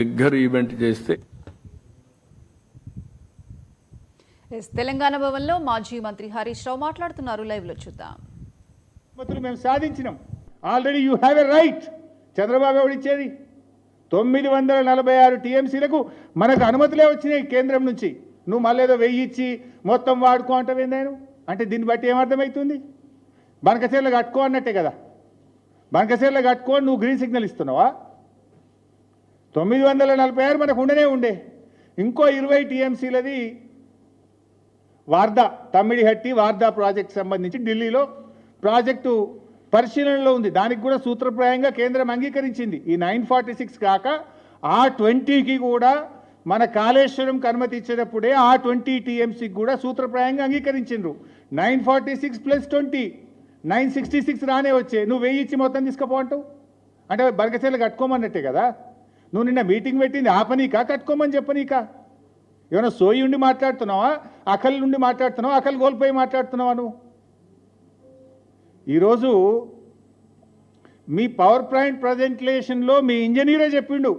Bigger event చేస్తే తెలంగాణ భవన్లో మాజీ మంత్రి హరీష్ రావు మాట్లాడుతున్నారు. లైవ్ లో చూద్దాం. మేము సాధించినాం. Already you have a right. Chandrababu ఎవడిచ్చేది 946 టీఎంసీలకు మనకు అనుమతులే వచ్చినాయి కేంద్రం నుంచి. నువ్వు మళ్ళీ ఏదో 1000 ఇచ్చి మొత్తం వాడుకో అంటావేందాను అంటే దీన్ని బట్టి ఏమర్థమవుతుంది? బనకచర్లు కట్టుకో అన్నట్టే కదా. బనకచర్లు కట్టుకొని నువ్వు గ్రీన్ సిగ్నల్ ఇస్తున్నావా? 946 మనకు ఉండే ఇంకో 20 టీఎంసీలది వార్దా తమ్మిడిహట్టి వార్దా ప్రాజెక్ట్ సంబంధించి ఢిల్లీలో ప్రాజెక్టు పరిశీలనలో ఉంది. దానికి కూడా సూత్రప్రాయంగా కేంద్రం అంగీకరించింది. ఈ 946 కాక ఆ 20కి కూడా మన కాళేశ్వరంకి అనుమతి ఇచ్చేటప్పుడే ఆ 20 టీఎంసీకి కూడా సూత్రప్రాయంగా అంగీకరించిండ్రు. 946 + 20 966 రానే వచ్చే. నువ్వు 1000 ఇచ్చి మొత్తం తీసుకుపోంటావు అంటే బరకచర్లు కట్టుకోమన్నట్టే కదా. నువ్వు నిన్న మీటింగ్ పెట్టింది ఆపనీకా కట్టుకోమని చెప్పనీకా? ఏమైనా సోయి ఉండి మాట్లాడుతున్నావా? అకల్ నుండి మాట్లాడుతున్నావా? అకల్ కోల్పోయి మాట్లాడుతున్నావా? నువ్వు ఈరోజు మీ పవర్ పాయింట్ ప్రజెంటేషన్లో మీ ఇంజనీరే చెప్పిండు.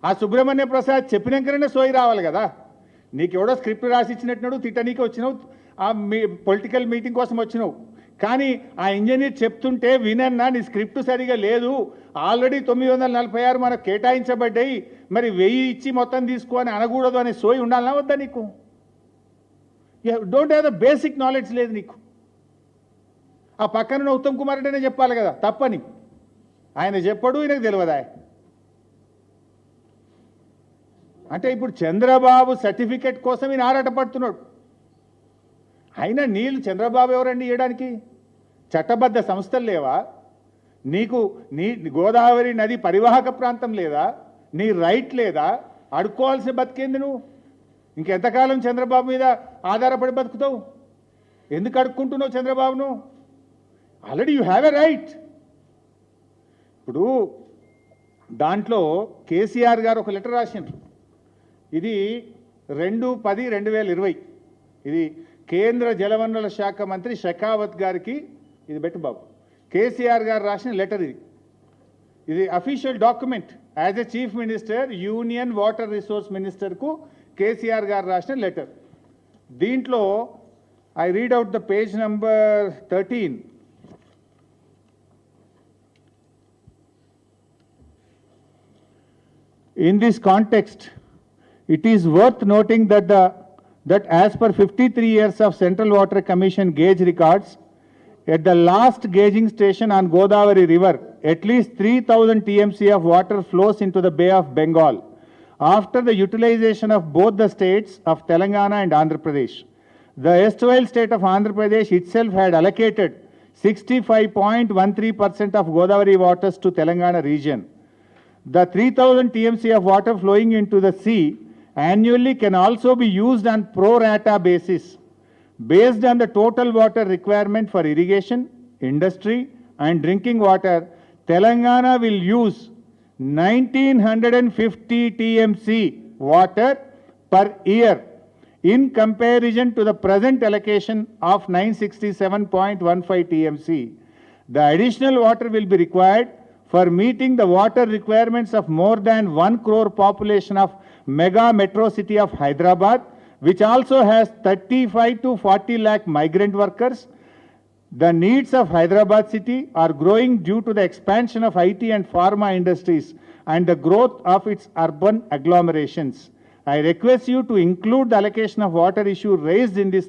ఆ సుబ్రహ్మణ్య ప్రసాద్ చెప్పినాకనే సోయి రావాలి కదా. నీకు ఎవడో స్క్రిప్ట్ రాసి ఇచ్చినట్టు తిట్టనీకి వచ్చినావు, ఆ పొలిటికల్ మీటింగ్ కోసం వచ్చినావు. కానీ ఆ ఇంజనీర్ చెప్తుంటే వినన్నా నీ స్క్రిప్ట్ సరిగా లేదు, ఆల్రెడీ 946 మనకు కేటాయించబడ్డాయి, మరి 1000 ఇచ్చి మొత్తం తీసుకో అని అనకూడదు అనే సోయి ఉండాలన్నా వద్దా నీకు? Don't have the basic knowledge లేదు నీకు. ఆ పక్కన ఉత్తమ్ కుమార్ రెడ్డినే చెప్పాలి కదా తప్పని. ఆయన చెప్పడు, ఈయనకు తెలియదా? అంటే ఇప్పుడు చంద్రబాబు సర్టిఫికెట్ కోసం ఈయన ఆరాటపడుతున్నాడు. అయినా నీళ్ళు చంద్రబాబు ఎవరండి ఇవ్వడానికి? చట్టబద్ధ సంస్థలు లేవా నీకు? నీ గోదావరి నది పరివాహక ప్రాంతం లేదా? నీ రైట్ లేదా? అడుక్కోవాల్సిన బతికేంది నువ్వు? ఇంకెంతకాలం చంద్రబాబు మీద ఆధారపడి బతుకుతావు? ఎందుకు అడుక్కుంటున్నావు చంద్రబాబును? Already you have a right. ఇప్పుడు దాంట్లో కేసీఆర్ గారు ఒక లెటర్ రాసిండ్రు. ఇది 2/10/2020. ఇది కేంద్ర జలవనరుల శాఖ మంత్రి షెకావత్ గారికి ఇది పెట్టు బాబు. కేసీఆర్ గారు రాసిన లెటర్ ఇది. ఇది official document. As a chief minister union water resource మినిస్టర్కు కేసీఆర్ గారు రాసిన లెటర్. దీంట్లో I read out the page number 13. In this context, it is worth noting that as per 53 years of Central Water Commission gauge records, at the last gauging station on Godavari River, at least 3000 TMC of water flows into the Bay of Bengal. After the utilization of both the states of Telangana and Andhra Pradesh, the erstwhile state of Andhra Pradesh itself had allocated 65.13% of Godavari waters to Telangana region. The 3000 TMC of water flowing into the sea annually can also be used on pro rata basis. Based on the total water requirement for irrigation, industry and drinking water, Telangana will use 1950 TMC water per year in comparison to the present allocation of 967.15 TMC. The additional water will be required for meeting the water requirements of more than 1 crore population of mega metro city of Hyderabad, which also has 35 to 40 lakh migrant workers. The needs of Hyderabad city are growing due to the expansion of IT and pharma industries and the growth of its urban agglomerations. I request you to include the allocation of water issue raised in this